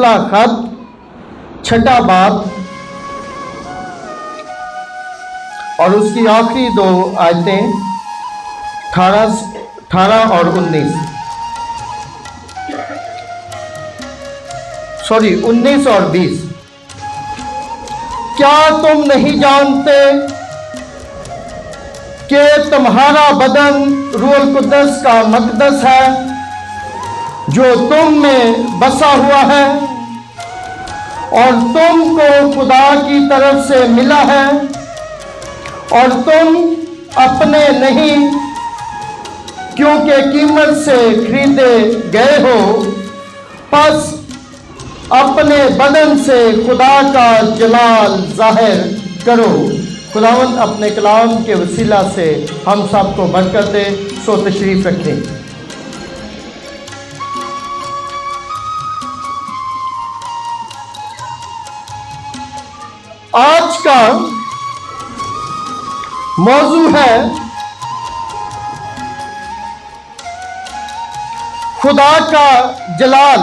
पहला खत, छठा बाब और उसकी आखिरी दो आयतें 18 और 19, सॉरी 19 और 20। क्या तुम नहीं जानते कि तुम्हारा बदन रूहुल कुद्दस का मक़दस है जो तुम में बसा हुआ है और तुमको खुदा की तरफ से मिला है और तुम अपने नहीं क्योंकि कीमत से खरीदे गए हो। बस अपने बदन से खुदा का जलाल जाहिर करो। खुदावंद अपने कलाम के वसीला से हम सबको बरकत दे। सो तशरीफ रखें। आज का मौजू है खुदा का जलाल।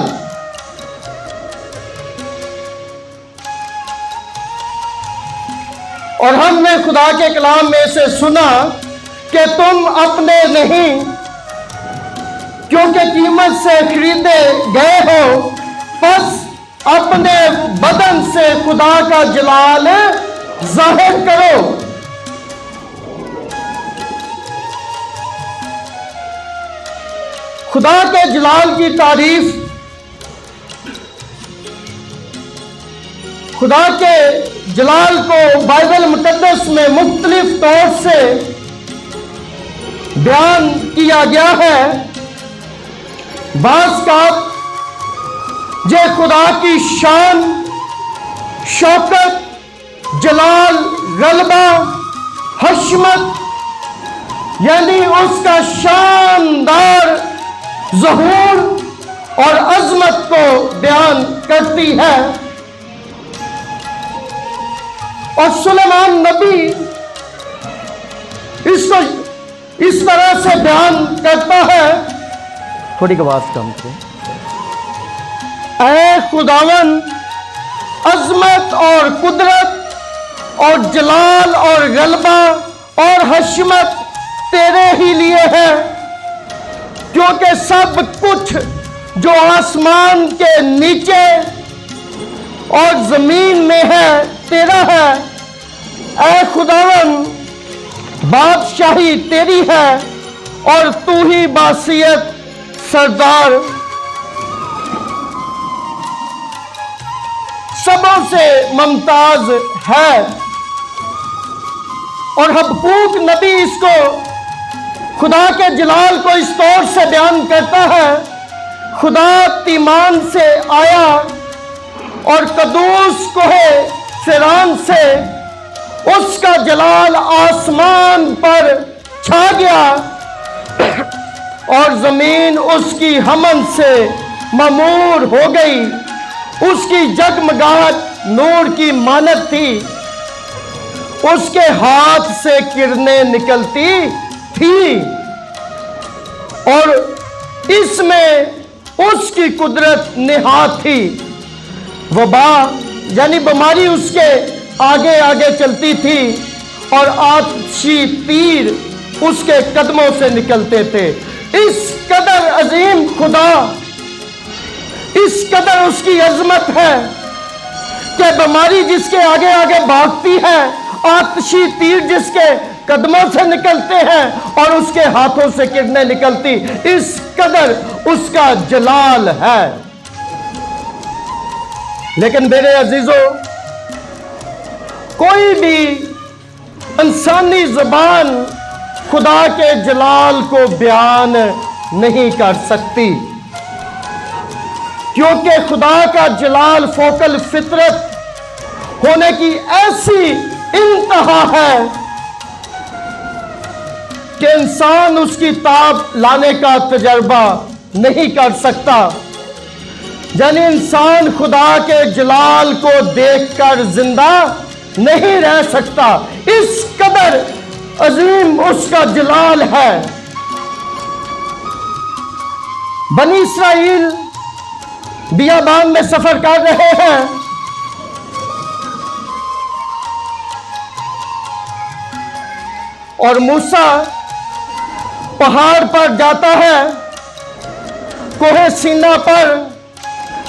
और हमने खुदा के कलाम में से सुना कि तुम अपने नहीं क्योंकि कीमत से खरीदे गए हो। बस अपने बदन से खुदा का जलाल जाहिर करो। खुदा के जलाल की तारीफ, खुदा के जलाल को बाइबल मुकद्दस में मुख्तलिफ तौर से बयान किया गया है। बाज़ का ये खुदा की शान, शौकत, जलाल, गलबा, हशमत यानी उसका शानदार ज़हूर और अज़मत को बयान करती है। और सुलेमान नबी इसको इस तरह से बयान करता है, थोड़ी आवाज कम करें। ऐ खुदावन, अज़मत और कुदरत और जलाल और गलबा और हशमत तेरे ही लिए है, क्योंकि सब कुछ जो आसमान के नीचे और जमीन में है तेरा है। ऐ खुदावन, बादशाही तेरी है और तू ही बासियत सरदार। सबों से मुमताज है। और हबक्कूक नबी इसको, खुदा के जलाल को इस तौर से बयान करता है, खुदा तीमान से आया और कदूस कोहे फिरान से उसका जलाल आसमान पर छा गया और जमीन उसकी हमन से ममूर हो गई। उसकी जगमगाहट नूर की मानत थी, उसके हाथ से किरणें निकलती थी और इसमें उसकी कुदरत निहात थी। वबा यानी बीमारी उसके आगे आगे चलती थी और आतिशी तीर उसके कदमों से निकलते थे। इस कदर अजीम खुदा, इस कदर उसकी अजमत है कि बीमारी जिसके आगे आगे भागती है, आतिशी तीर जिसके कदमों से निकलते हैं और उसके हाथों से किरणें निकलती, इस कदर उसका जलाल है। लेकिन मेरे अजीजों, कोई भी इंसानी ज़बान खुदा के जलाल को बयान नहीं कर सकती, क्योंकि खुदा का जलाल फोकल फितरत होने की ऐसी इंतहा है कि इंसान उसकी ताब लाने का तजर्बा नहीं कर सकता। यानी इंसान खुदा के जलाल को देखकर जिंदा नहीं रह सकता, इस कदर अजीम उसका जलाल है। बनी इसराइल बियाबान में सफर कर रहे हैं। और मूसा पहाड़ पर जाता है, कोहे सीना पर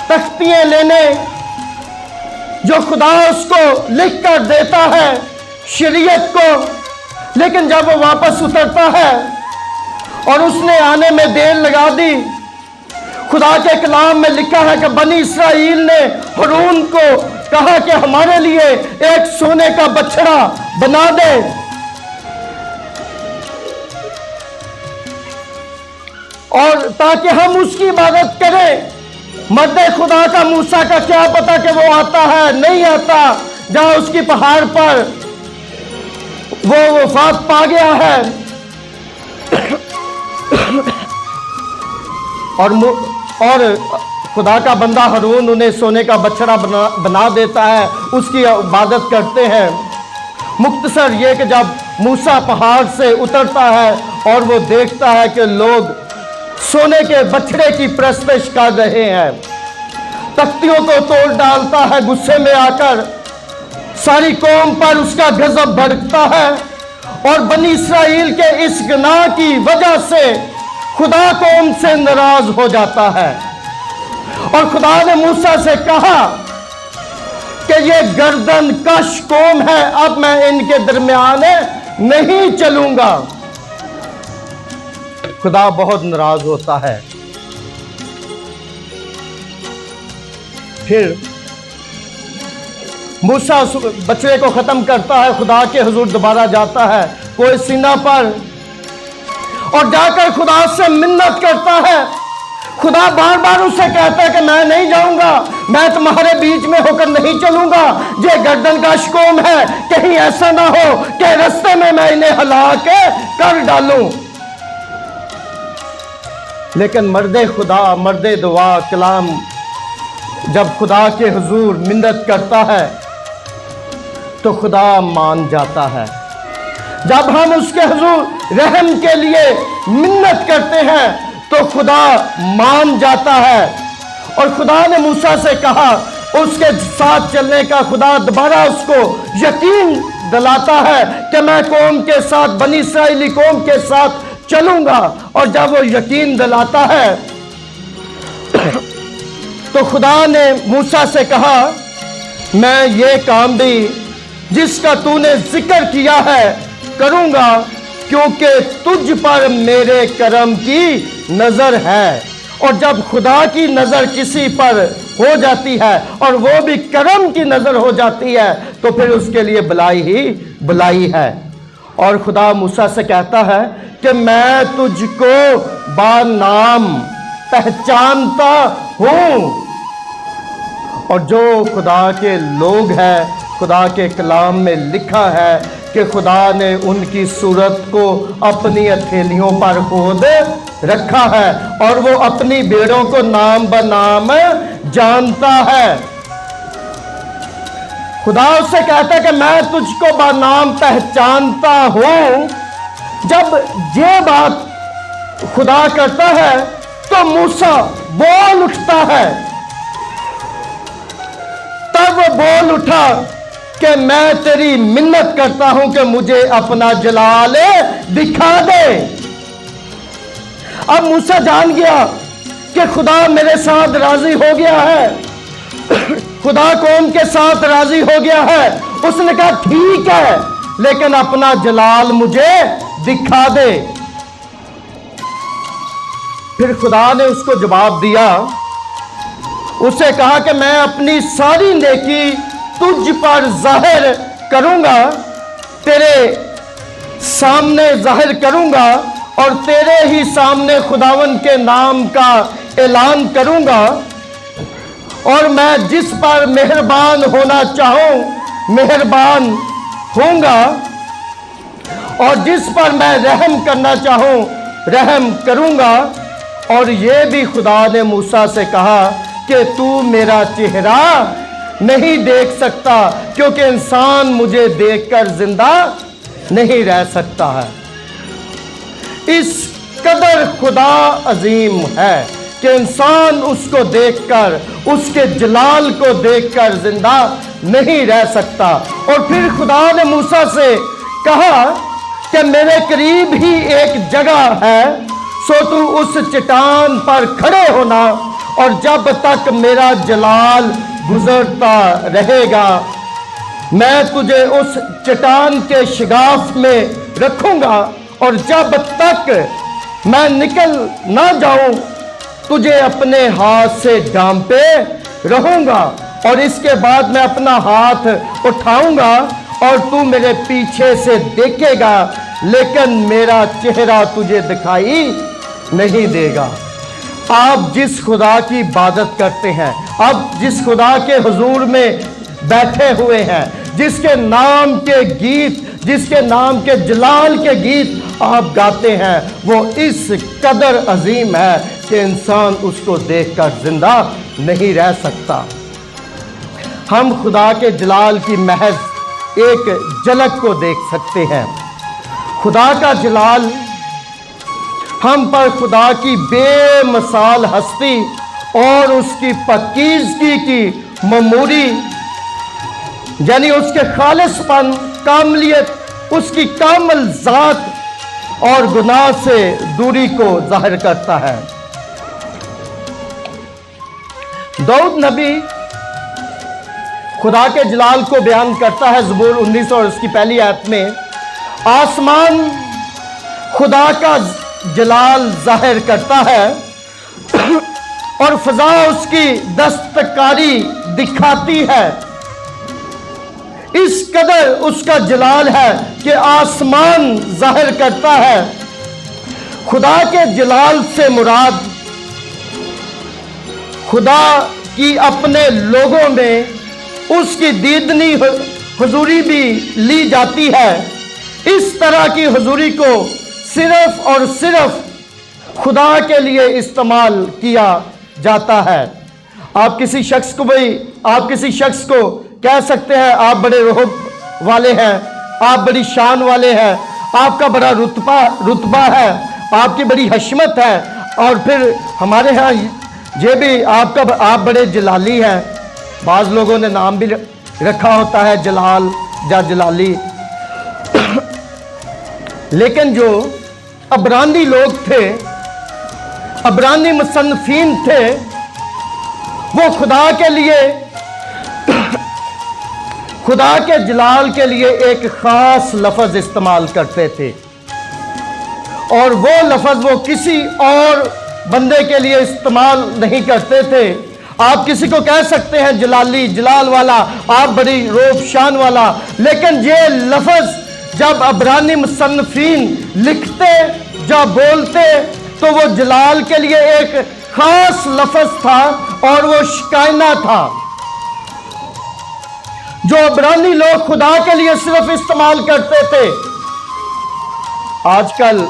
तख्तियां लेने, जो खुदा उसको लिख कर देता है शरीयत को। लेकिन जब वो वापस उतरता है और उसने आने में देर लगा दी, खुदा के कलाम में लिखा है कि बनी इसराइल ने हारून को कहा कि हमारे लिए एक सोने का बछड़ा बना दे। और ताकि हम उसकी इबादत करें। मर्द खुदा का मूसा का क्या पता कि वो आता है नहीं आता, जहां उसकी पहाड़ पर वो वफात पा गया है। और खुदा का बंदा हारून उन्हें सोने का बछड़ा बना देता है, उसकी इबादत करते हैं। मुख्तसर ये कि जब मूसा पहाड़ से उतरता है और वो देखता है कि लोग सोने के बछड़े की परस्तिश कर रहे हैं, तख्तियों को तोड़ डालता है, गुस्से में आकर सारी कौम पर उसका गजब भड़कता है। और बनी इसराइल के इस गुनाह की वजह से खुदा कौम से नाराज हो जाता है। और खुदा ने मूसा से कहा कि ये गर्दन कश कौम है, अब मैं इनके दरमियान नहीं चलूंगा। खुदा बहुत नाराज होता है। फिर मूसा उस बछड़े को खत्म करता है, खुदा के हुजूर दोबारा जाता है कोई सीना पर और जाकर खुदा से मिन्नत करता है। खुदा बार बार उससे कहता है कि मैं नहीं जाऊंगा, मैं तुम्हारे बीच में होकर नहीं चलूंगा। ये गर्दन का कौम है, कहीं ऐसा ना हो कि रास्ते में मैं इन्हें हलाक कर डालूं। लेकिन मर्दे खुदा, मर्दे दुआ कलाम जब खुदा के हुजूर मिन्नत करता है तो खुदा मान जाता है। जब हम उसके हुजूर रहम के लिए मिन्नत करते हैं तो खुदा मान जाता है। और खुदा ने मूसा से कहा, उसके साथ चलने का खुदा दोबारा उसको यकीन दिलाता है कि मैं कौम के साथ, बनी इसराइली कौम के साथ चलूंगा। और जब वो यकीन दिलाता है तो खुदा ने मूसा से कहा, मैं ये काम भी जिसका तूने जिक्र किया है करूंगा, क्योंकि तुझ पर मेरे करम की नजर है। और जब खुदा की नजर किसी पर हो जाती है और वो भी करम की नजर हो जाती है तो फिर उसके लिए भलाई ही भलाई है। और खुदा मूसा से कहता है कि मैं तुझको बानाम पहचानता हूं। और जो खुदा के लोग हैं, खुदा के कलाम में लिखा है कि खुदा ने उनकी सूरत को अपनी हथेलियों पर खोद रखा है और वो अपनी भेड़ों को नाम ब नाम जानता है। खुदा उससे कहता है कि मैं तुझको बानाम पहचानता हूं। जब ये बात खुदा करता है तो मूसा बोल उठता है। तब वो बोल उठा कि मैं तेरी मिन्नत करता हूं कि मुझे अपना जलाल दिखा दे। अब मूसा जान गया कि खुदा मेरे साथ राजी हो गया है, खुदा कौम के साथ राजी हो गया है। उसने कहा ठीक है, लेकिन अपना जलाल मुझे दिखा दे। फिर खुदा ने उसको जवाब दिया, उसे कहा कि मैं अपनी सारी नेकी तुझ पर जाहिर करूंगा, तेरे सामने जाहिर करूंगा और तेरे ही सामने खुदावन के नाम का ऐलान करूंगा। और मैं जिस पर मेहरबान होना चाहूं मेहरबान होऊंगा और जिस पर मैं रहम करना चाहूं रहम करूंगा। और ये भी खुदा ने मूसा से कहा कि तू मेरा चेहरा नहीं देख सकता, क्योंकि इंसान मुझे देखकर जिंदा नहीं रह सकता है। इस कदर खुदा अजीम है کہ انسان اس کو دیکھ کر، اس کے جلال کو دیکھ کر زندہ نہیں رہ سکتا۔ اور پھر خدا نے موسیٰ سے کہا کہ میرے قریب ہی ایک جگہ ہے، سو تو اس چٹان پر کھڑے ہونا، اور جب تک میرا جلال گزرتا رہے گا میں تجھے اس چٹان کے شگاف میں رکھوں گا، اور جب تک میں نکل نہ جاؤں تجھے اپنے ہاتھ سے ڈھانپے رہوں گا، اور اس کے بعد میں اپنا ہاتھ اٹھاؤں گا اور تو میرے پیچھے سے دیکھے گا، لیکن میرا چہرہ تجھے دکھائی نہیں دے گا۔ آپ جس خدا کی عبادت کرتے ہیں، آپ جس خدا کے حضور میں بیٹھے ہوئے ہیں، جس کے نام کے گیت، جس کے نام کے جلال کے گیت آپ گاتے ہیں، وہ اس قدر عظیم ہے کہ انسان اس کو دیکھ کر زندہ نہیں رہ سکتا۔ ہم خدا کے جلال کی محض ایک جھلک کو دیکھ سکتے ہیں۔ خدا کا جلال ہم پر خدا کی بے مثال ہستی اور اس کی پاکیزگی کی معموری، یعنی اس کے خالص پن، کاملیت، اس کی کامل ذات اور گناہ سے دوری کو ظاہر کرتا ہے۔ داؤد نبی خدا کے جلال کو بیان کرتا ہے زبور 19 اور اس کی پہلی آیت میں، آسمان خدا کا جلال ظاہر کرتا ہے اور فضا اس کی دستکاری دکھاتی ہے۔ اس قدر اس کا جلال ہے کہ آسمان ظاہر کرتا ہے۔ خدا کے جلال سے مراد خدا کی اپنے لوگوں میں اس کی دیدنی حضوری بھی لی جاتی ہے۔ اس طرح کی حضوری کو صرف اور صرف خدا کے لیے استعمال کیا جاتا ہے۔ آپ کسی شخص کو کہہ سکتے ہیں آپ بڑے روح والے ہیں، آپ بڑی شان والے ہیں، آپ کا بڑا رتبہ ہے، آپ کی بڑی حشمت ہے، اور پھر ہمارے ہاں یہ بھی آپ بڑے جلالی ہیں۔ بعض لوگوں نے نام بھی رکھا ہوتا ہے جلال یا جلالی۔ لیکن جو عبرانی لوگ تھے، عبرانی مصنفین تھے، وہ خدا کے لیے، خدا کے جلال کے لیے ایک خاص لفظ استعمال کرتے تھے، اور وہ لفظ وہ کسی اور بندے کے لیے استعمال نہیں کرتے تھے۔ آپ کسی کو کہہ سکتے ہیں جلالی، جلال والا، آپ بڑی روب شان والا، لیکن یہ لفظ جب عبرانی مصنفین لکھتے یا بولتے تو وہ جلال کے لیے ایک خاص لفظ تھا، اور وہ شکائنا تھا، جو عبرانی لوگ خدا کے لیے صرف استعمال کرتے تھے۔ آج کل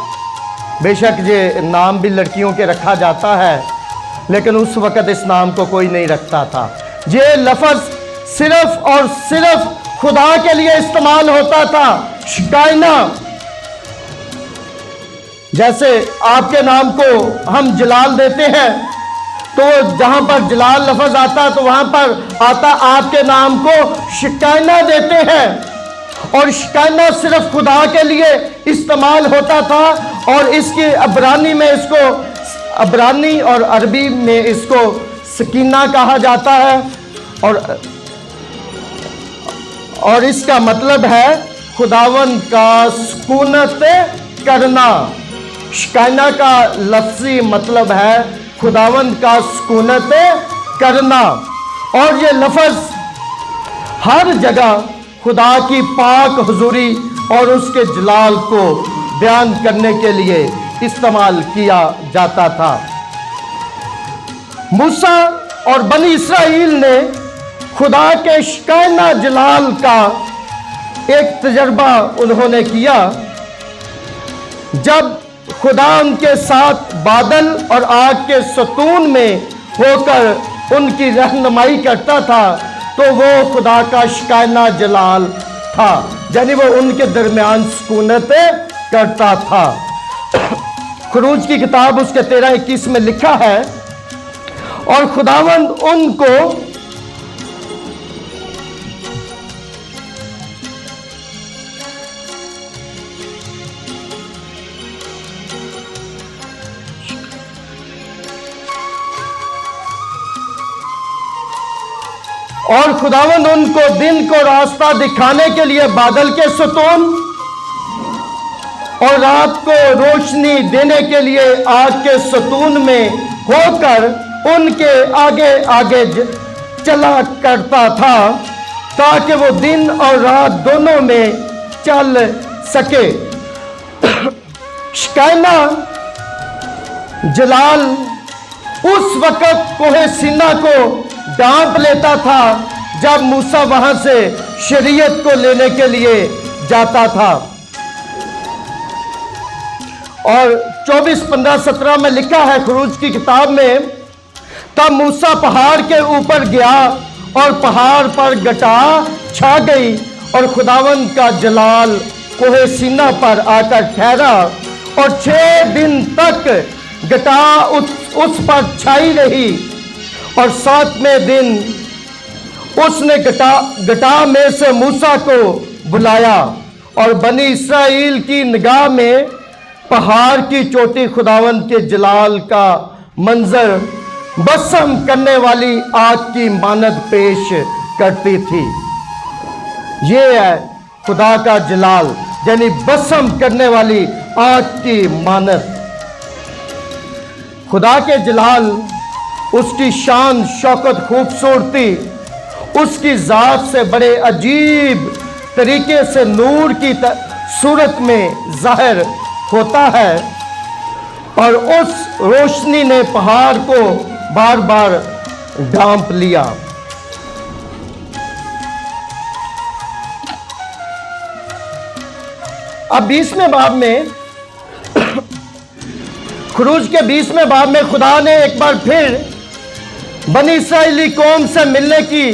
بے شک یہ نام بھی لڑکیوں کے رکھا جاتا ہے، لیکن اس وقت اس نام کو کوئی نہیں رکھتا تھا۔ یہ لفظ صرف اور صرف خدا کے لیے استعمال ہوتا تھا، شکائنا۔ جیسے آپ کے نام کو ہم جلال دیتے ہیں، تو جہاں پر جلال لفظ آتا تو وہاں پر آتا آپ کے نام کو شکائنا دیتے ہیں، اور شکائنا صرف خدا کے لیے استعمال ہوتا تھا، اور اس کی عبرانی میں اس کو، عبرانی اور عربی میں اس کو سکینہ کہا جاتا ہے، اور اس کا مطلب ہے خداوند کا سکونت کرنا۔ شکائنا کا لفظی مطلب ہے خداوند کا سکونت کرنا، اور یہ لفظ ہر جگہ خدا کی پاک حضوری اور اس کے جلال کو بیان کرنے کے لیے استعمال کیا جاتا تھا۔ موسیٰ اور بنی اسرائیل نے خدا کے شکائنا جلال کا ایک تجربہ انہوں نے کیا، جب خدا ان کے ساتھ بادل اور آگ کے ستون میں ہو کر ان کی رہنمائی کرتا تھا، تو وہ خدا کا شکائنا جلال تھا، یعنی وہ ان کے درمیان سکونت کرتا تھا۔ خروج کی کتاب اس کے 13:21 میں لکھا ہے اور خداوند ان کو دن کو راستہ دکھانے کے لیے بادل کے ستون اور رات کو روشنی دینے کے لیے آگ کے ستون میں ہو کر ان کے آگے آگے چلا کرتا تھا تاکہ وہ دن اور رات دونوں میں چل سکے۔ شکینہ جلال اس وقت کوہ سینا کو ڈانپ لیتا تھا جب موسیٰ وہاں سے شریعت کو لینے کے لیے جاتا تھا۔ اور 24 15 17 میں لکھا ہے خروج کی کتاب میں، تب موسیٰ پہاڑ کے اوپر گیا اور پہاڑ پر گٹا چھا گئی اور خداوند کا جلال کوہ سینا پر آ کر ٹھہرا اور 6 دن تک گٹا اس پر چھائی رہی، اور 7ویں دن اس نے گٹا میں سے موسیٰ کو بلایا، اور بنی اسرائیل کی نگاہ میں پہاڑ کی چوٹی خداوند کے جلال کا منظر بسم کرنے والی آگ کی مانند پیش کرتی تھی۔ یہ ہے خدا کا جلال، یعنی بسم کرنے والی آگ کی مانند۔ خدا کے جلال، اس کی شان، شوکت، خوبصورتی، اس کی ذات سے بڑے عجیب طریقے سے نور کی صورت میں ظاہر ہوتا ہے، اور اس روشنی نے پہاڑ کو بار بار ڈھانپ لیا۔ اب 20ویں باب میں، خروج کے 20ویں باب میں خدا نے ایک بار پھر بنی اسرائیلی قوم سے ملنے کی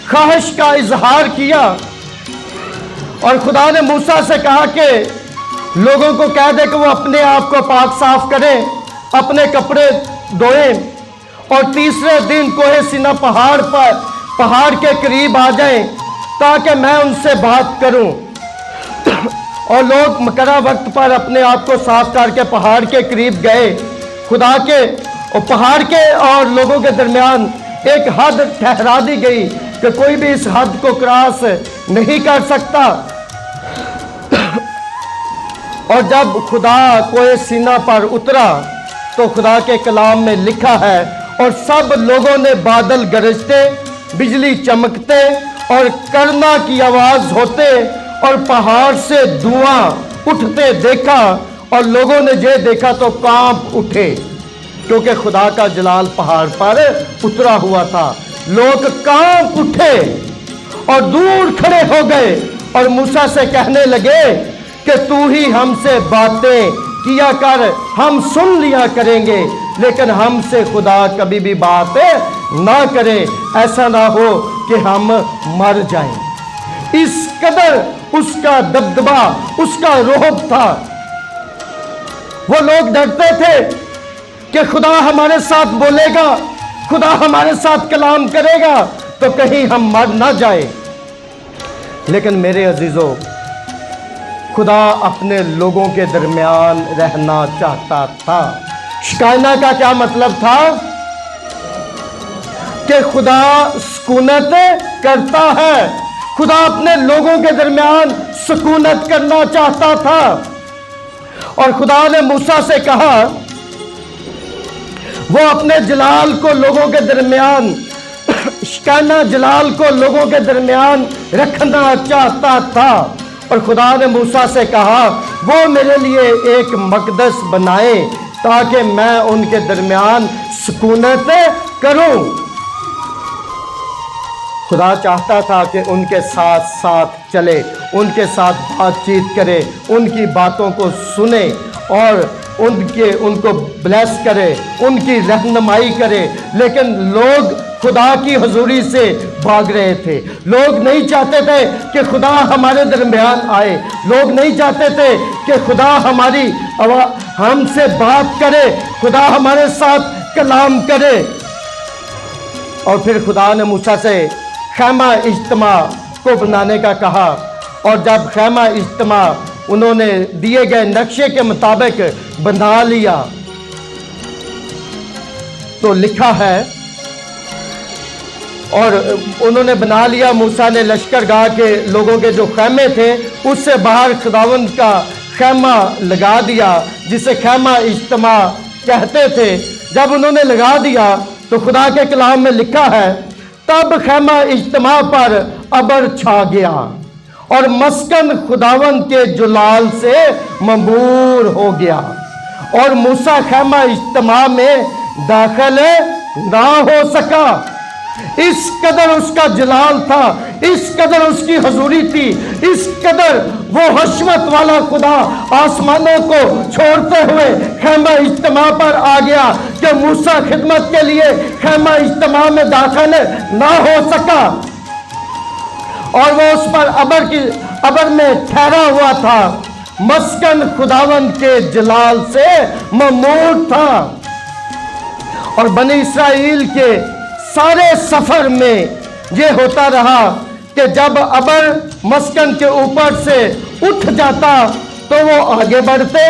خواہش کا اظہار کیا، اور خدا نے موسیٰ سے کہا کہ لوگوں کو کہہ دے کہ وہ اپنے آپ کو پاک صاف کریں، اپنے کپڑے دھوئیں، اور 3 دن کوہ سینا پہاڑ کے قریب آ جائیں تاکہ میں ان سے بات کروں۔ اور لوگ مقررہ وقت پر اپنے آپ کو صاف کر کے پہاڑ کے قریب گئے۔ خدا کے اور پہاڑ کے اور لوگوں کے درمیان ایک حد ٹھہرا دی گئی کہ کوئی بھی اس حد کو کراس نہیں کر سکتا۔ اور جب خدا کوہ سینا پر اترا تو خدا کے کلام میں لکھا ہے، اور سب لوگوں نے بادل گرجتے، بجلی چمکتے اور کرنا کی آواز ہوتے اور پہاڑ سے دھواں اٹھتے دیکھا، اور لوگوں نے یہ دیکھا تو کانپ اٹھے، کیونکہ خدا کا جلال پہاڑ پر اترا ہوا تھا۔ لوگ کانپ اٹھے اور دور کھڑے ہو گئے اور موسیٰ سے کہنے لگے کہ تو ہی ہم سے باتیں کیا کر، ہم سن لیا کریں گے، لیکن ہم سے خدا کبھی بھی بات نہ کرے، ایسا نہ ہو کہ ہم مر جائیں۔ اس قدر اس کا دبدبا، اس کا رعب تھا۔ وہ لوگ ڈرتے تھے کہ خدا ہمارے ساتھ بولے گا، خدا ہمارے ساتھ کلام کرے گا تو کہیں ہم مر نہ جائے۔ لیکن میرے عزیزو، خدا اپنے لوگوں کے درمیان رہنا چاہتا تھا۔ شکینہ کا کیا مطلب تھا؟ کہ خدا سکونت کرتا ہے، خدا اپنے لوگوں کے درمیان سکونت کرنا چاہتا تھا۔ اور خدا نے موسیٰ سے کہا، وہ اپنے جلال کو لوگوں کے درمیان، شکینہ جلال کو لوگوں کے درمیان رکھنا چاہتا تھا۔ اور خدا نے موسیٰ سے کہا، وہ میرے لیے ایک مقدس بنائیں تاکہ میں ان کے درمیان سکونت کروں۔ خدا چاہتا تھا کہ ان کے ساتھ ساتھ چلے، ان کے ساتھ بات چیت کرے، ان کی باتوں کو سنے اور ان کو بلیس کرے، ان کی رہنمائی کرے۔ لیکن لوگ خدا کی حضوری سے بھاگ رہے تھے۔ لوگ نہیں چاہتے تھے کہ خدا ہمارے درمیان آئے، لوگ نہیں چاہتے تھے کہ خدا ہم سے بات کرے، خدا ہمارے ساتھ کلام کرے۔ اور پھر خدا نے موسیٰ سے خیمہ اجتماع کو بنانے کا کہا، اور جب خیمہ اجتماع انہوں نے دیے گئے نقشے کے مطابق بنا لیا تو لکھا ہے، اور انہوں نے بنا لیا، موسیٰ نے لشکرگاہ کے لوگوں کے جو خیمے تھے اس سے باہر خداوند کا خیمہ لگا دیا، جسے خیمہ اجتماع کہتے تھے۔ جب انہوں نے لگا دیا تو خدا کے کلام میں لکھا ہے، تب خیمہ اجتماع پر ابر چھا گیا اور مسکن خداوند کے جلال سے ممبور ہو گیا، اور موسیٰ خیمہ اجتماع میں داخل نہ ہو سکا۔ اس قدر اس کا جلال تھا، اس قدر اس کی حضوری تھی، اس قدر وہ حشمت والا خدا آسمانوں کو چھوڑتے ہوئے خیمہ اجتماع پر آ گیا کہ موسیٰ خدمت کے لیے خیمہ اجتماع میں داخل نہ ہو سکا، اور وہ اس پر ابر میں ٹھہرا ہوا تھا، مسکن خداوند کے جلال سے ممور تھا۔ اور بنی اسرائیل کے سارے سفر میں یہ ہوتا رہا کہ جب ابر مسکن کے اوپر سے اٹھ جاتا تو وہ آگے بڑھتے،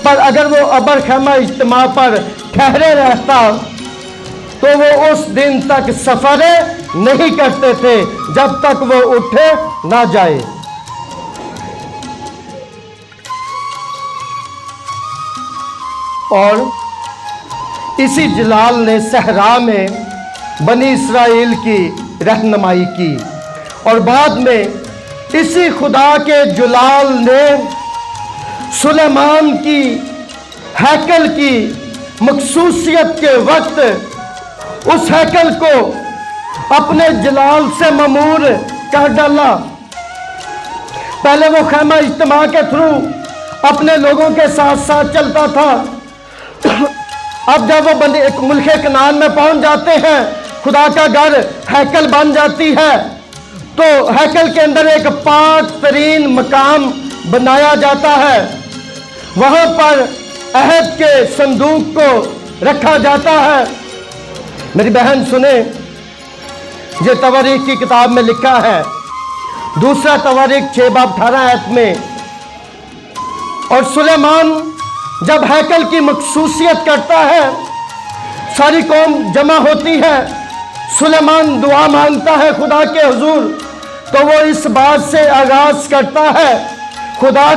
پر اگر وہ ابر خیمہ اجتماع پر ٹھہرے رہتا تو وہ اس دن تک سفر نہیں کرتے تھے جب تک وہ اٹھ نہ جائے۔ اور اسی جلال نے صحرا میں بنی اسرائیل کی رہنمائی کی، اور بعد میں اسی خدا کے جلال نے سلیمان کی ہیکل کی مخصوصیت کے وقت اس ہیکل کو اپنے جلال سے ممور کر ڈالا۔ پہلے وہ خیمہ اجتماع کے تھرو اپنے لوگوں کے ساتھ ساتھ چلتا تھا، اب جب وہ ملک کنعان میں پہنچ جاتے ہیں، خدا کا گھر ہیکل بن جاتی ہے، تو ہیکل کے اندر ایک پاک ترین مقام بنایا جاتا ہے، وہاں پر عہد کے صندوق کو رکھا جاتا ہے۔ میری بہن سنیں، یہ تواریخ کی کتاب میں لکھا ہے، دوسرا تواریخ 6:18 میں، اور سلیمان جب ہیکل کی مخصوصیت کرتا ہے، ساری قوم جمع ہوتی ہے، سلیمان دعا مانگتا ہے خدا کے حضور، تو وہ اس بات سے آغاز کرتا ہے، خدا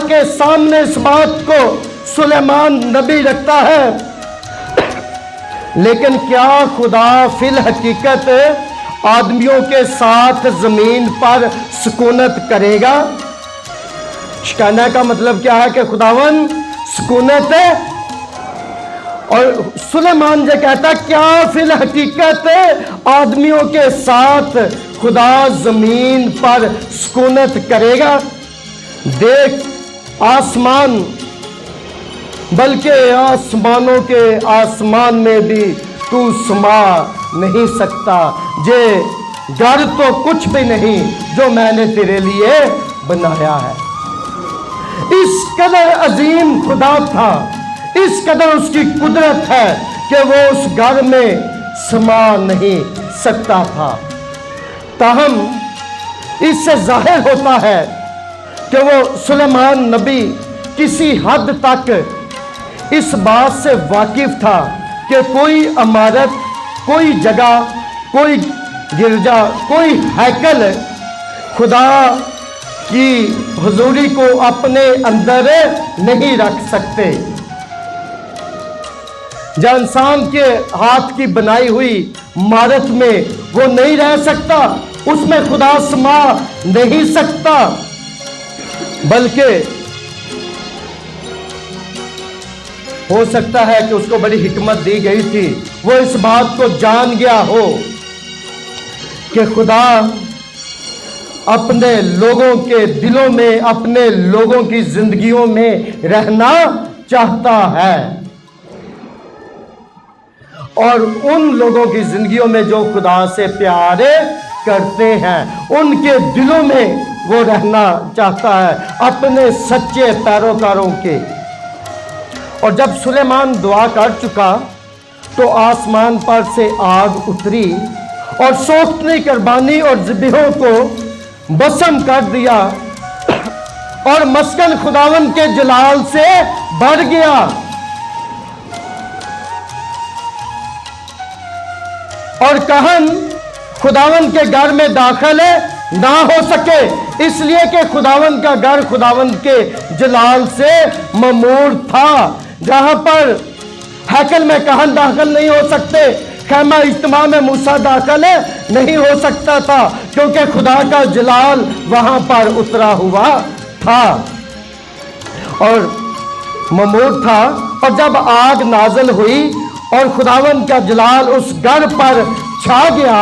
کے سامنے اس بات کو سلیمان نبی رکھتا ہے، لیکن کیا خدا فی الحقیقت آدمیوں کے ساتھ زمین پر سکونت کرے گا؟ شکانہ کا مطلب کیا ہے کہ خداوند سکونت ہے، اور سلیمان یہ کہتا ہے کیا فی الحقیقت آدمیوں کے ساتھ خدا زمین پر سکونت کرے گا؟ دیکھ آسمان، بلکہ آسمانوں کے آسمان میں بھی تو سما نہیں سکتا، یہ گھر تو کچھ بھی نہیں جو میں نے تیرے لیے بنایا ہے۔ اس قدر عظیم خدا تھا، اس قدر اس کی قدرت ہے کہ وہ اس گھر میں سما نہیں سکتا تھا۔ تاہم اس سے ظاہر ہوتا ہے کہ وہ سلیمان نبی کسی حد تک اس بات سے واقف تھا کہ کوئی عمارت، کوئی جگہ، کوئی گرجا، کوئی ہیکل خدا کی حضوری کو اپنے اندر نہیں رکھ سکتے۔ جو انسان کے ہاتھ کی بنائی ہوئی عمارت میں وہ نہیں رہ سکتا، اس میں خدا سما نہیں سکتا، بلکہ ہو سکتا ہے کہ اس کو بڑی حکمت دی گئی تھی، وہ اس بات کو جان گیا ہو کہ خدا اپنے لوگوں کے دلوں میں، اپنے لوگوں کی زندگیوں میں رہنا چاہتا ہے، اور ان لوگوں کی زندگیوں میں جو خدا سے پیار کرتے ہیں ان کے دلوں میں وہ رہنا چاہتا ہے، اپنے سچے پیروکاروں کے۔ اور جب سلیمان دعا کر چکا तो आसमान पर से आग उतरी और सोख्तनी कुर्बानी और ज़िबहों को भस्म कर दिया और मस्कन खुदावन के जलाल से भर गया। और कहन खुदावन के घर में दाखिल ना हो सके, इसलिए कि खुदावन का घर खुदावन के जलाल से ममूर था। जहां पर हैकल में कहन दाखिल नहीं हो सकते, खैमा इज्तिमा में मूसा दाखिल नहीं हो सकता था, क्योंकि खुदा का जलाल वहां पर उतरा हुआ था और ममूर था। और जब आग नाज़िल हुई और खुदावन का जलाल उस घर पर छा गया,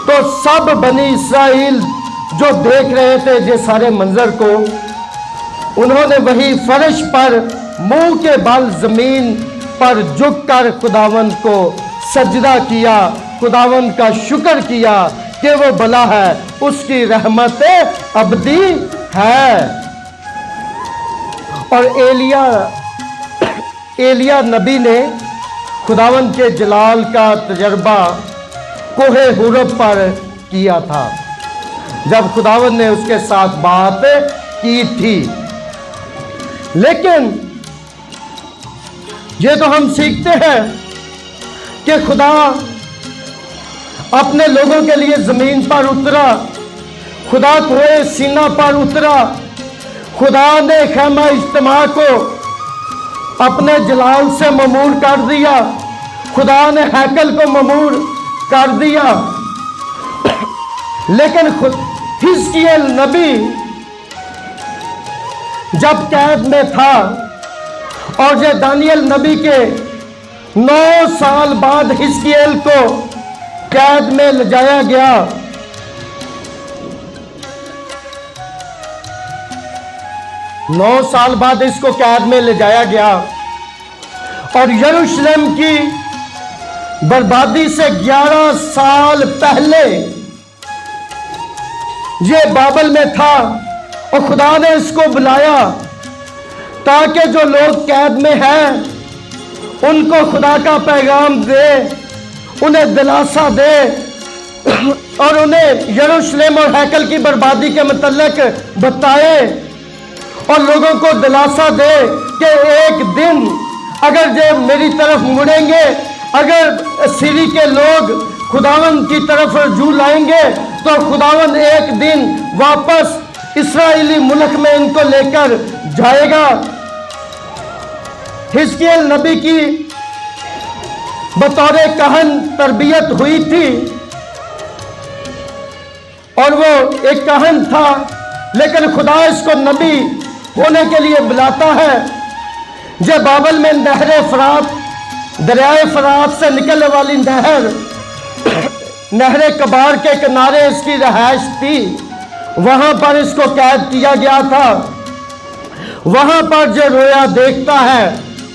तो सब बनी इस्राएल जो देख रहे थे ये सारे मंजर को, उन्होंने वही फर्श पर मुंह के बल जमीन पर झुककर खुदावन को सजदा किया, खुदावन का शुक्र किया कि वो भला है, उसकी रहमत अबदी है। और एलिया नबी ने खुदावन के जलाल का तजर्बा कोहे हुरब पर किया था, जब खुदावन ने उसके साथ बात की थी। लेकिन ये तो हम सीखते हैं कि खुदा अपने लोगों के लिए जमीन पर उतरा, खुदा कोहे सीना पर उतरा, खुदा ने खैमा इज्तिमा को अपने जलाल से ममूर कर दिया, खुदा ने हैकल को ममूर कर दिया। लेकिन खुद हिजकिय्याह नबी जब कैद में था और ये दानियल नबी के 9 साल बाद हिजकिय्याह को कैद में ले जाया गया, 9 साल बाद इसको कैद में ले जाया गया और यरूशलेम की बर्बादी से 11 साल पहले ये बाबल में था और खुदा ने इसको बुलाया ताकि जो लोग कैद में हैं उनको खुदा का पैगाम दे, उन्हें दिलासा दे और उन्हें यरूशलेम और हैकल की बर्बादी के मतलब बताए और लोगों को दिलासा दे कि एक दिन अगर ये मेरी तरफ मुड़ेंगे, अगर सीरी के लोग खुदावन की तरफ रजू लाएंगे, तो खुदावन एक दिन वापस इस्राएली मुल्क में इनको लेकर जाएगा। हिजकिय्याह नबी की बतौर कहन तरबियत हुई थी और वो एक कहन था, लेकिन खुदा इसको नबी होने के लिए बुलाता है। जब बाबल में नहर फरात, दरियाए फरात से निकलने वाली नहर कबार के किनारे इसकी रहायश थी, वहां पर इसको कैद किया गया था। वहां पर जो रोया देखता है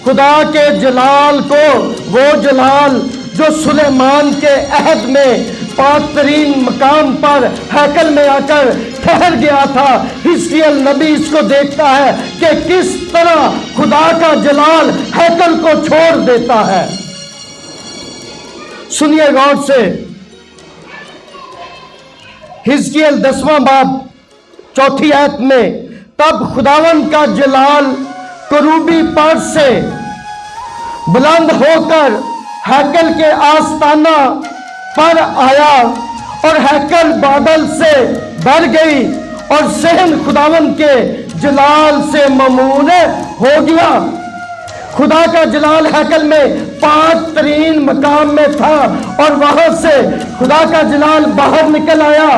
खुदा के जलाल को, वो जलाल जो सुलेमान के अहद में पाक-तरीन मकाम पर हैकल में आकर ठहर गया था, हिजकिय्याह नबी इसको देखता है कि किस तरह खुदा का जलाल हैकल को छोड़ देता है। सुनिए गौर से, हिजकिय्याह 10वां बाब 4 आयत में, तब खुदावन का जलाल करूबी पर से बुलंद होकर हैकल के आस्ताना पर आया और हैकल बादल से भर गई और सहन खुदावन के जलाल से ममून हो गया। खुदा का जलाल हैकल में पाक-तरीन मकाम में था और वहां से खुदा का जलाल बाहर निकल आया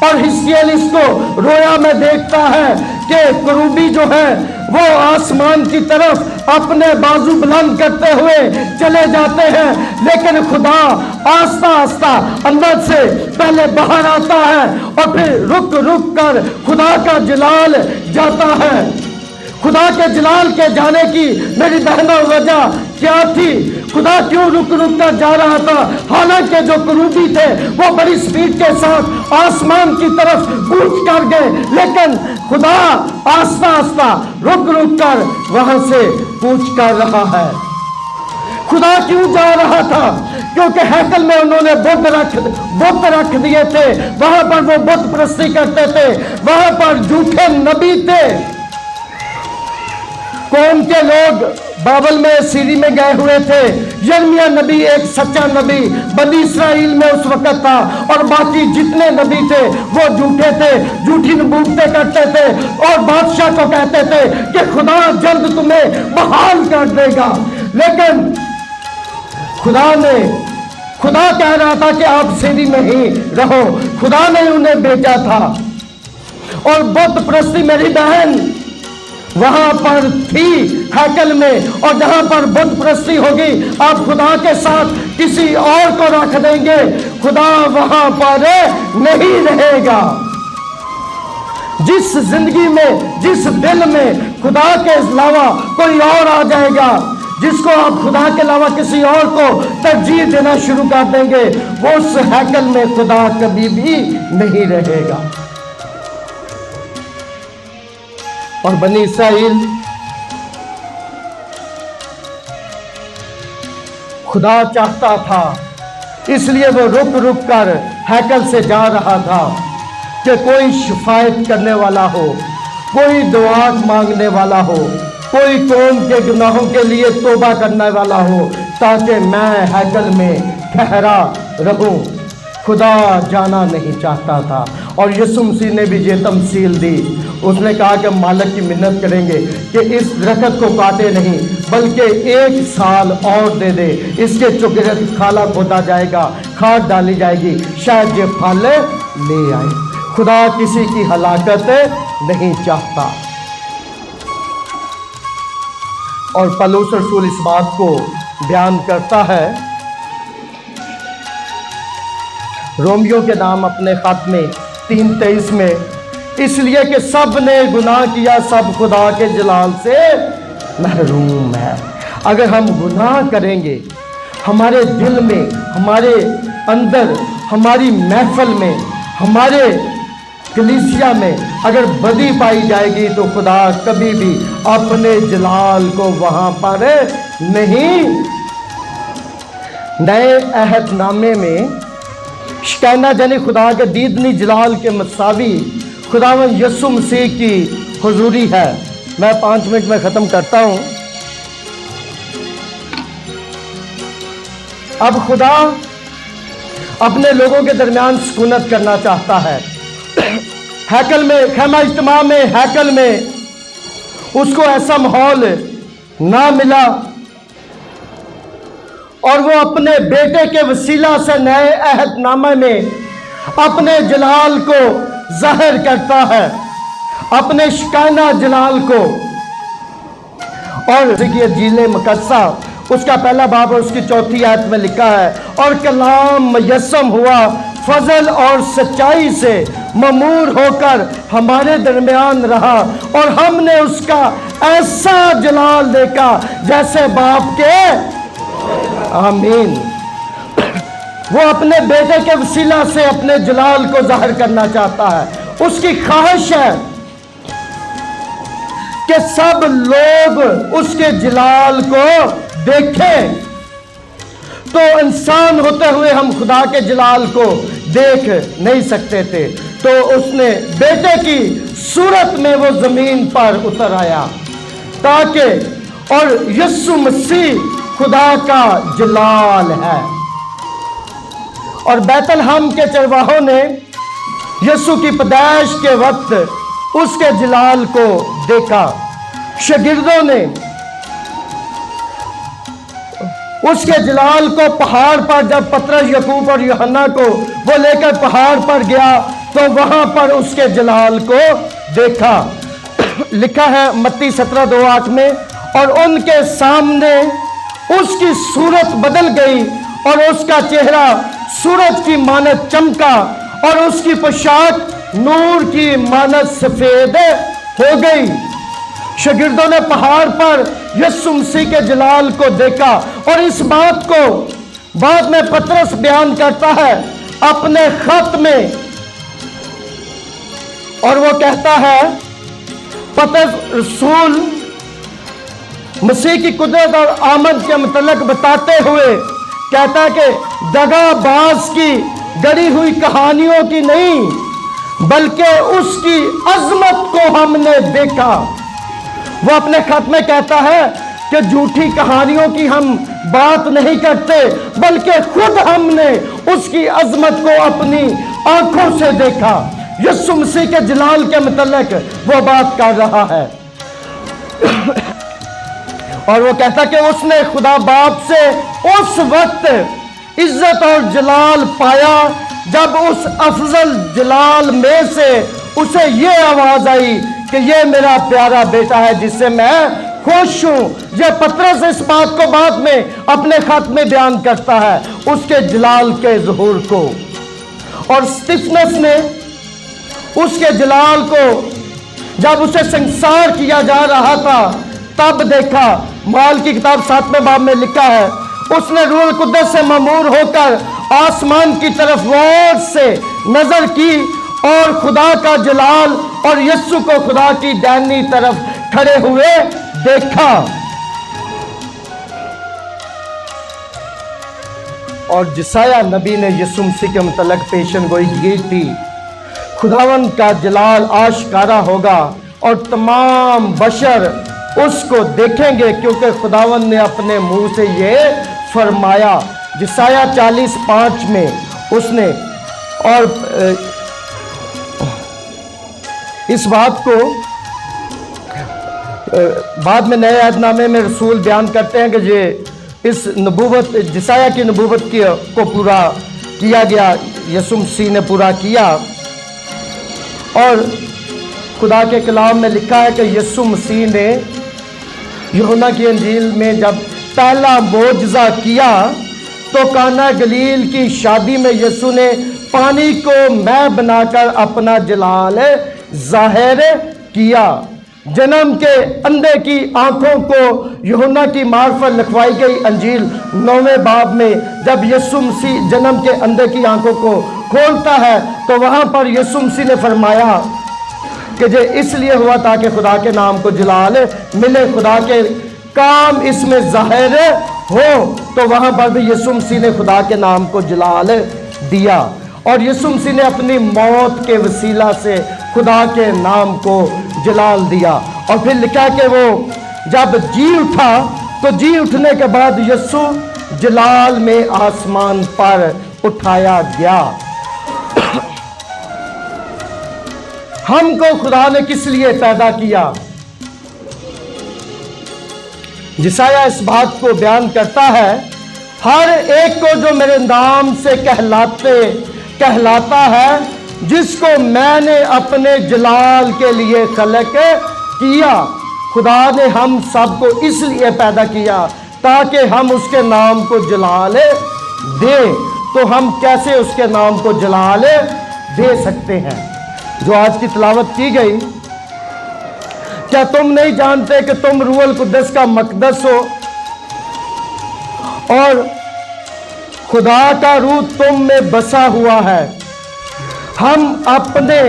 और हिजकिय्याह इसको रोया में देखता है कि करूबी जो है वो आसमान की तरफ अपने बाजू बुलंद करते हुए चले जाते हैं, लेकिन खुदा आस्ता आस्ता अंदर से पहले बाहर आता है और फिर रुक रुक कर खुदा का जलाल जाता है। खुदा के जलाल के जाने की मेरी बहनों वजह क्या थी? खुदा क्यों रुक रुक कर जा रहा था? हालांकि जो करूबी थे वो बड़ी स्पीड के साथ आसमान की तरफ कूच कर गए, लेकिन खुदा आस्ता आस्ता रुक रुक कर वहां से कूच कर रहा है। खुदा क्यों जा रहा था? क्योंकि हैकल में उन्होंने बुत रख दिए थे, वहां पर वो बुत परस्ती करते थे, वहां पर झूठे नबी थे। कौम के लोग बाबल में सीरी में गए हुए थे। यिर्मयाह नबी एक सच्चा नबी बनी इसराइल में उस वक्त था, और बाकी जितने नबी थे वो झूठे थे, झूठी नबूवतें करते थे और बादशाह को कहते थे कि खुदा जल्द तुम्हें बहाल कर देगा। लेकिन खुदा कह रहा था कि आप सीरी में ही रहो। खुदा ने उन्हें भेजा था। और बुत परस्ती मेरी बहन वहां पर थी हैकल में, और जहां पर बुत परस्ती होगी आप खुदा के साथ किसी और को रख देंगे, खुदा वहां पर नहीं रहेगा। जिस जिंदगी में, जिस दिल में खुदा के अलावा कोई और आ जाएगा, जिसको आप खुदा के अलावा किसी और को तरजीह देना शुरू कर देंगे, वो उस हैकल में खुदा कभी भी नहीं रहेगा। और बनी इसराइल खुदा चाहता था, इसलिए वो रुक रुक कर हैकल से जा रहा था कि कोई शिफायत करने वाला हो, कोई दुआ मांगने वाला हो, कोई कौम के गुनाहों के लिए तौबा करने वाला हो, ताकि मैं हैकल में ठहरा रहूं। खुदा जाना नहीं चाहता था, और यीशु मसीह ने भी ये तमसील दी। उसने कहा कि मालिक की मिन्नत करेंगे कि इस दरख्त को काटे नहीं, बल्कि 1 साल और दे दे, इसके चुगिर्द खाला खोदा जाएगा, खाद डाली जाएगी, शायद ये फल ले आए। खुदा किसी की हलाकत नहीं चाहता। और पौलुस रसूल इस बात को बयान करता है रोमियो के नाम अपने खत में 3:23 में, इसलिए कि सब ने गुनाह किया, सब खुदा के जलाल से महरूम है। अगर हम गुनाह करेंगे, हमारे दिल में, हमारे अंदर, हमारी महफिल में, हमारे कलीसिया में अगर बदी पाई जाएगी, तो खुदा कभी भी अपने जलाल को वहां पर नहीं। नए अहदनामे में शिकायना यानी खुदा के दीदनी जलाल के मसावी खुदावंद यीशु मसीह की हुजूरी है। मैं 5 मिनट में ख़त्म करता हूँ। अब खुदा अपने लोगों के दरमियान सुकूनत करना चाहता है। हैकल में, खैमा इज्तिमा में, हैकल में उसको ऐसा माहौल ना मिला, और वो अपने बेटे के वसीला से नए अहदनामे में अपने जलाल को जाहिर करता है, अपने शिकायना जलाल को। और इंजील मुकद्दसा उसका पहला बाब और उसकी 4थी आयत में लिखा है, और कलाम मुयस्सम हुआ, फजल और सच्चाई से ममूर होकर हमारे दरमियान रहा, और हमने उसका ऐसा जलाल देखा जैसे बाप के। आमीन। वो अपने बेटे के वसीला से अपने जलाल को जाहिर करना चाहता है। उसकी ख्वाहिश है कि सब लोग उसके जलाल को देखें। तो इंसान होते हुए हम खुदा के जलाल को देख नहीं सकते थे, तो उसने बेटे की सूरत में वो जमीन पर उतर आया, ताकि, और यीशु मसीह खुदा का जलाल है। और बैतलहम के चरवाहों ने यीशु की पैदाइश के वक्त उसके जलाल को देखा। शागिर्दों ने उसके जलाल को पहाड़ पर, जब पतरस, याकूब और यूहन्ना को वो लेकर पहाड़ पर गया, तो वहां पर उसके जलाल को देखा। लिखा है मत्ती 17:2-8 में, और उनके सामने उसकी सूरत बदल गई, और उसका चेहरा सूरज की मानद चमका, और उसकी पोशाक नूर की मानद सफेद हो गई। शागिर्दों ने पहाड़ पर यीशु मसीह के जलाल को देखा, और इस बात को बाद में पतरस बयान करता है अपने खत में, और वो कहता है, पतरस रसूल मसीह की कुदरत और आमद के मतलब बताते हुए कहता है कि दगाबाज की गढ़ी हुई कहानियों की नहीं, बल्कि उसकी अजमत को हमने देखा। वो अपने खत में कहता है कि झूठी कहानियों की हम बात नहीं करते, बल्कि खुद हमने उसकी अजमत को अपनी आंखों से देखा। यीशु मसीह के जलाल के मतलब वो बात कर रहा है। और वो कहता कि उसने खुदा बाप से उस वक्त इज्जत और जलाल पाया जब उस अफजल जलाल में से उसे ये आवाज आई कि ये मेरा प्यारा बेटा है जिससे मैं खुश हूं। ये पतरस इस बात को बाद में अपने खत में बयान करता है, उसके जलाल के ज़ुहूर को। और स्तिफनस ने उसके जलाल को जब उसे संसार किया जा रहा था तब देखा। माल की किताब 7वें बाब में लिखा है, उसने रूह कुद्दस से ममूर होकर आसमान की तरफ गौर से नजर की और खुदा का जलाल और यीशु को खुदा की दाहिनी तरफ खड़े हुए देखा। और जिसाया नबी ने यीशु मसीह के मुतल्लिक पेशन गोई की थी, खुदावन का जलाल आशकारा होगा और तमाम बशर उसको देखेंगे, क्योंकि खुदावन ने अपने मुंह से ये फरमाया। जिसाया 40:5 में उसने, और इस बात को बाद में नए अहदनामे में रसूल बयान करते हैं कि ये इस नबूवत, जिसाया की नबूवत को पूरा किया गया, यीशु मसीह ने पूरा किया। और खुदा के कलाम में लिखा है कि यीशु मसीह ने यूहन्ना की अंजील में जब पहला मोजज़ा किया तो काना गलील की शादी में यीशु ने पानी को मैं बनाकर अपना जलाल जाहिर किया। जन्म के अंधे की आंखों को यूहन्ना की मार्फत लिखवाई गई अंजील 9वें बाब में जब यीशु मसीह जन्म के अंधे की आंखों को खोलता है तो वहां पर यीशु मसीह ने फरमाया कि ये इसलिए हुआ ताकि खुदा के नाम को जलाल मिले, खुदा के काम इसमें जाहिर हो। तो वहां पर भी यीशु मसीह ने खुदा के नाम को जलाल दिया और यीशु मसीह ने अपनी मौत के वसीला से खुदा के नाम को जलाल दिया। और फिर लिखा कि वो जब जी उठा तो जी उठने के बाद यीशु जलाल में आसमान पर उठाया गया। हमको खुदा ने किस लिए पैदा किया? जिसाया इस बात को बयान करता है, हर एक को जो मेरे नाम से कहलाता है, जिसको मैंने अपने जलाल के लिए खलक किया। खुदा ने हम सबको इसलिए पैदा किया ताकि हम उसके नाम को जलाल दें। तो हम कैसे उसके नाम को जलाल दे सकते हैं? जो आज की तिलावत की गई, क्या तुम नहीं जानते कि तुम रूहुल कुद्दस का मकदस हो और खुदा का रूह तुम में बसा हुआ है? हम अपने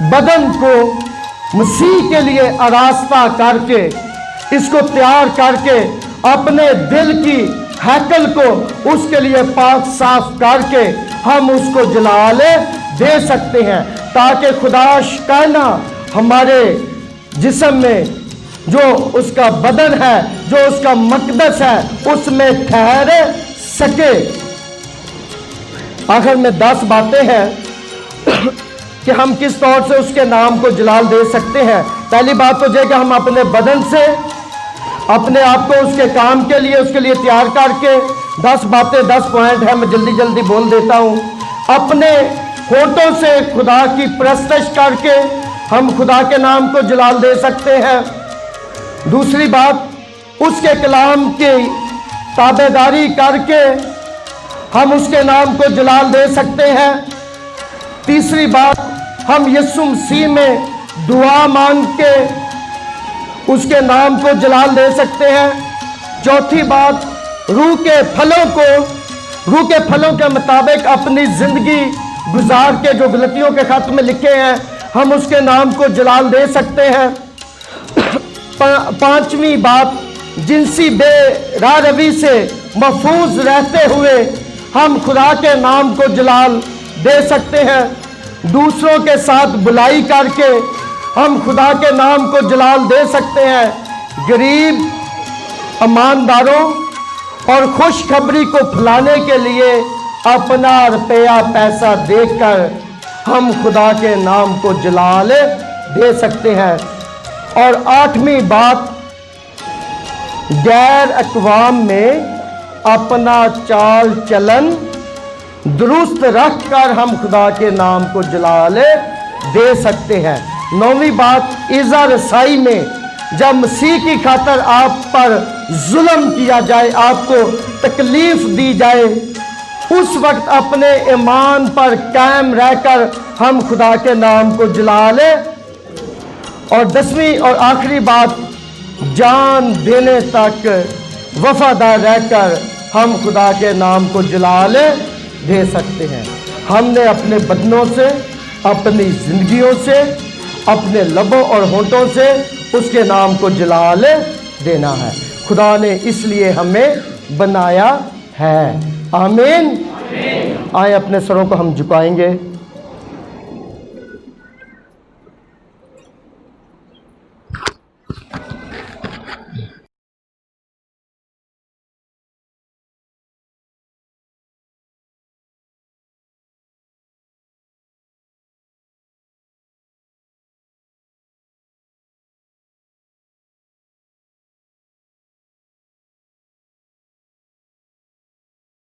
बदन को मसीह के लिए आरास्ता करके, इसको तैयार करके, अपने दिल की हैकल को उसके लिए पाक साफ करके हम उसको जलाल दे सकते हैं ताकि खुदा शिकाना हमारे जिस्म में जो उसका बदन है, जो उसका मकदस है, उसमें ठहर सके। आखिर में 10 बातें हैं कि हम किस तौर से उसके नाम को जलाल दे सकते हैं। पहली बात तो यह कि हम अपने बदन से अपने आप को उसके काम के लिए, उसके लिए तैयार करके 10 बातें, 10 पॉइंट है, मैं जल्दी जल्दी बोल देता हूँ। अपने होठों से खुदा की परस्तिश करके हम खुदा के नाम को जलाल दे सकते हैं। दूसरी बात, उसके कलाम की ताबेदारी करके हम उसके नाम को जलाल दे सकते हैं। तीसरी बात, हम यीशु मसीह में दुआ मांग के उसके नाम को जलाल दे सकते हैं। चौथी बात, रूह के फलों के मुताबिक अपनी जिंदगी गुजार के जो गलतियों के खत में लिखे हैं हम उसके नाम को जलाल दे सकते हैं। पांचवी बात, जिनसी बेरारवी से महफूज रहते हुए हम खुदा के नाम को जलाल दे सकते हैं। दूसरों के साथ बुराई करके हम खुदा के नाम को जलाल दे सकते हैं। गरीब, ईमानदारों और खुशखबरी को फैलाने के लिए अपना रुपया पैसा देकर हम खुदा के नाम को जलाल दे सकते हैं। और 8वीं बात, गैर अक़वाम में अपना चाल चलन दुरुस्त रख कर हम खुदा के नाम को जलाल दे सकते हैं। 9वीं बात, इज़्ज़ा रसाई में जब मसीह की खातर आप पर जुल्म किया जाए, आपको तकलीफ दी जाए, उस वक्त अपने ईमान पर कायम रहकर हम खुदा के नाम को जलाल। और 10वीं और आखिरी बात, जान देने तक वफादार रहकर हम खुदा के नाम को जलाल दे सकते हैं। हमने अपने बदनों से, अपनी ज़िंदगियों से, अपने लबों और होंठों से उसके नाम को जलाल देना है। खुदा ने इसलिए हमें बनाया है। आमीन। आए अपने सरों को हम झुकाएंगे।